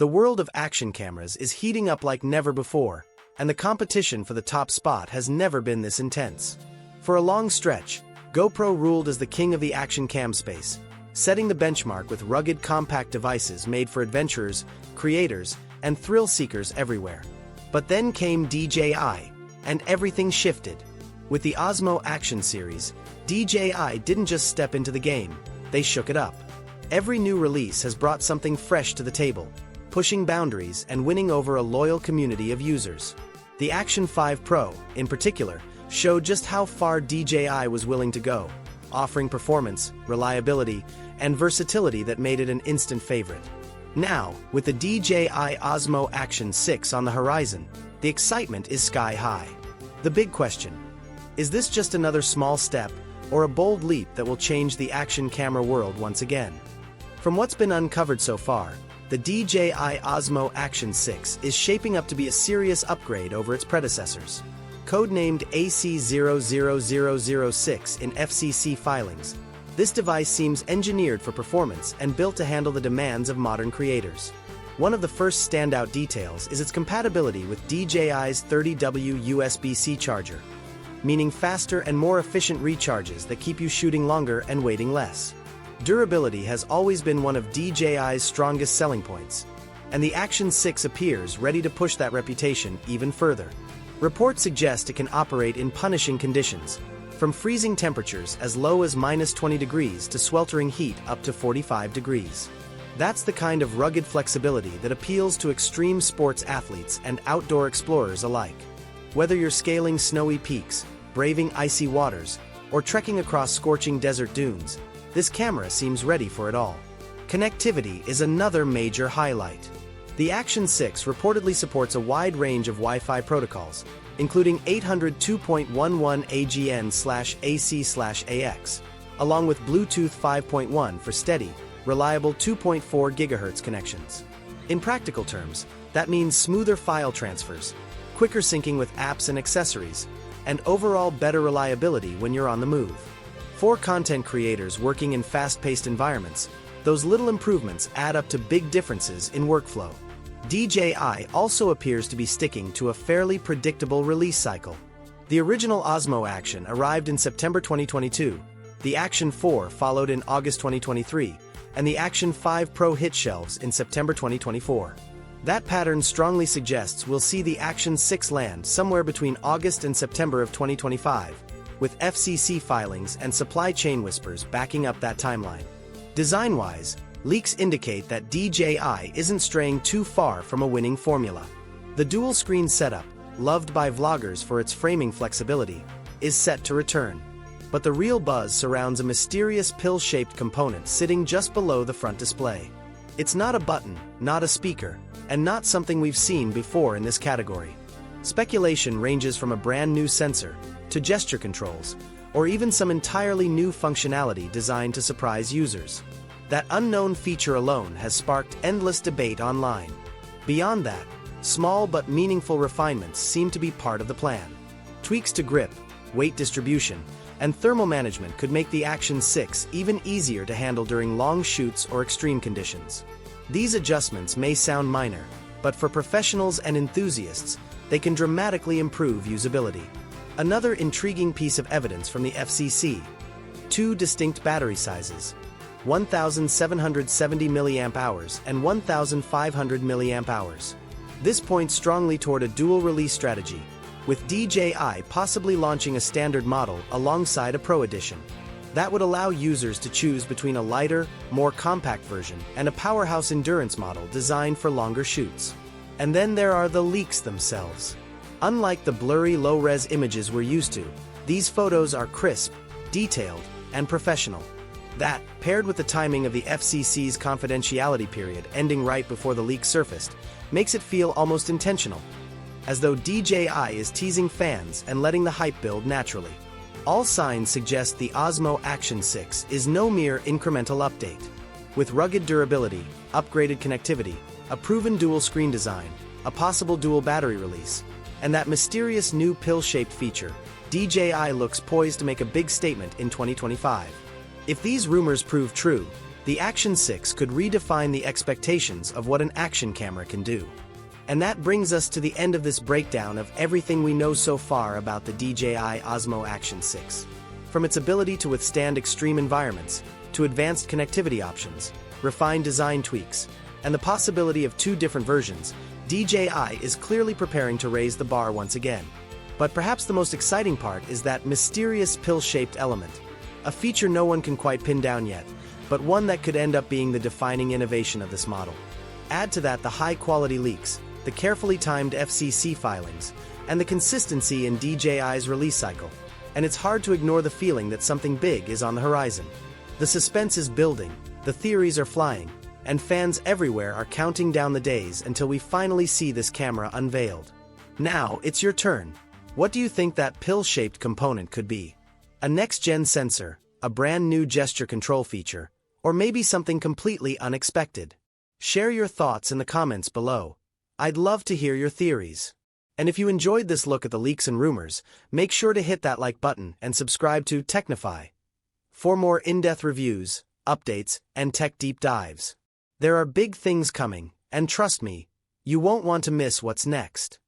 The world of action cameras is heating up like never before, and the competition for the top spot has never been this intense. For a long stretch, GoPro ruled as the king of the action cam space, setting the benchmark with rugged compact devices made for adventurers, creators, and thrill seekers everywhere. But then came DJI, and everything shifted. With the Osmo Action series, DJI didn't just step into the game, they shook it up. Every new release has brought something fresh to the table, pushing boundaries and winning over a loyal community of users. The Action 5 Pro, in particular, showed just how far DJI was willing to go, offering performance, reliability, and versatility that made it an instant favorite. Now, with the DJI Osmo Action 6 on the horizon, the excitement is sky high. The big question: is this just another small step, or a bold leap that will change the action camera world once again? From what's been uncovered so far, the DJI Osmo Action 6 is shaping up to be a serious upgrade over its predecessors. Codenamed AC00006 in FCC filings, this device seems engineered for performance and built to handle the demands of modern creators. One of the first standout details is its compatibility with DJI's 30W USB-C charger, meaning faster and more efficient recharges that keep you shooting longer and waiting less. Durability has always been one of DJI's strongest selling points, and the Action 6 appears ready to push that reputation even further. Reports suggest it can operate in punishing conditions, from freezing temperatures as low as -20 degrees to sweltering heat up to 45 degrees. That's the kind of rugged flexibility that appeals to extreme sports athletes and outdoor explorers alike. Whether you're scaling snowy peaks, braving icy waters, or trekking across scorching desert dunes, this camera seems ready for it all. Connectivity is another major highlight. The Action 6 reportedly supports a wide range of Wi-Fi protocols, including 802.11 AGN/AC/AX, along with Bluetooth 5.1 for steady, reliable 2.4 GHz connections. In practical terms, that means smoother file transfers, quicker syncing with apps and accessories, and overall better reliability when you're on the move. For content creators working in fast-paced environments, those little improvements add up to big differences in workflow. DJI also appears to be sticking to a fairly predictable release cycle. The original Osmo Action arrived in September 2022, the Action 4 followed in August 2023, and the Action 5 Pro hit shelves in September 2024. That pattern strongly suggests we'll see the Action 6 land somewhere between August and September of 2025, with FCC filings and supply chain whispers backing up that timeline. Design-wise, leaks indicate that DJI isn't straying too far from a winning formula. The dual-screen setup, loved by vloggers for its framing flexibility, is set to return. But the real buzz surrounds a mysterious pill-shaped component sitting just below the front display. It's not a button, not a speaker, and not something we've seen before in this category. Speculation ranges from a brand new sensor, to gesture controls, or even some entirely new functionality designed to surprise users. That unknown feature alone has sparked endless debate online. Beyond that, small but meaningful refinements seem to be part of the plan. Tweaks to grip, weight distribution, and thermal management could make the Action 6 even easier to handle during long shoots or extreme conditions. These adjustments may sound minor, but for professionals and enthusiasts, they can dramatically improve usability. Another intriguing piece of evidence from the FCC: two distinct battery sizes, 1,770 mAh and 1,500 mAh. This points strongly toward a dual-release strategy, with DJI possibly launching a standard model alongside a Pro Edition. That would allow users to choose between a lighter, more compact version and a powerhouse endurance model designed for longer shoots. And then there are the leaks themselves. Unlike the blurry low-res images we're used to, these photos are crisp, detailed, and professional. That, paired with the timing of the FCC's confidentiality period ending right before the leak surfaced, makes it feel almost intentional, as though DJI is teasing fans and letting the hype build naturally. All signs suggest the Osmo Action 6 is no mere incremental update. With rugged durability, upgraded connectivity, a proven dual-screen design, a possible dual battery release, and that mysterious new pill-shaped feature, DJI looks poised to make a big statement in 2025. If these rumors prove true, The Action 6 could redefine the expectations of what an action camera can do. And that brings us to the end of this breakdown of everything we know so far about the DJI Osmo Action 6. From its ability to withstand extreme environments, to advanced connectivity options, refined design tweaks, and the possibility of 2 different versions, DJI is clearly preparing to raise the bar once again. But perhaps the most exciting part is that mysterious pill-shaped element, a feature no one can quite pin down yet, but one that could end up being the defining innovation of this model. Add to that the high-quality leaks, the carefully timed FCC filings, and the consistency in DJI's release cycle, and it's hard to ignore the feeling that something big is on the horizon. The suspense is building, the theories are flying, and fans everywhere are counting down the days until we finally see this camera unveiled. Now, it's your turn. What do you think that pill-shaped component could be? A next-gen sensor, a brand new gesture control feature, or maybe something completely unexpected? Share your thoughts in the comments below. I'd love to hear your theories. And if you enjoyed this look at the leaks and rumors, make sure to hit that like button and subscribe to Technify for more in-depth reviews, updates, and tech deep dives. There are big things coming, and trust me, you won't want to miss what's next.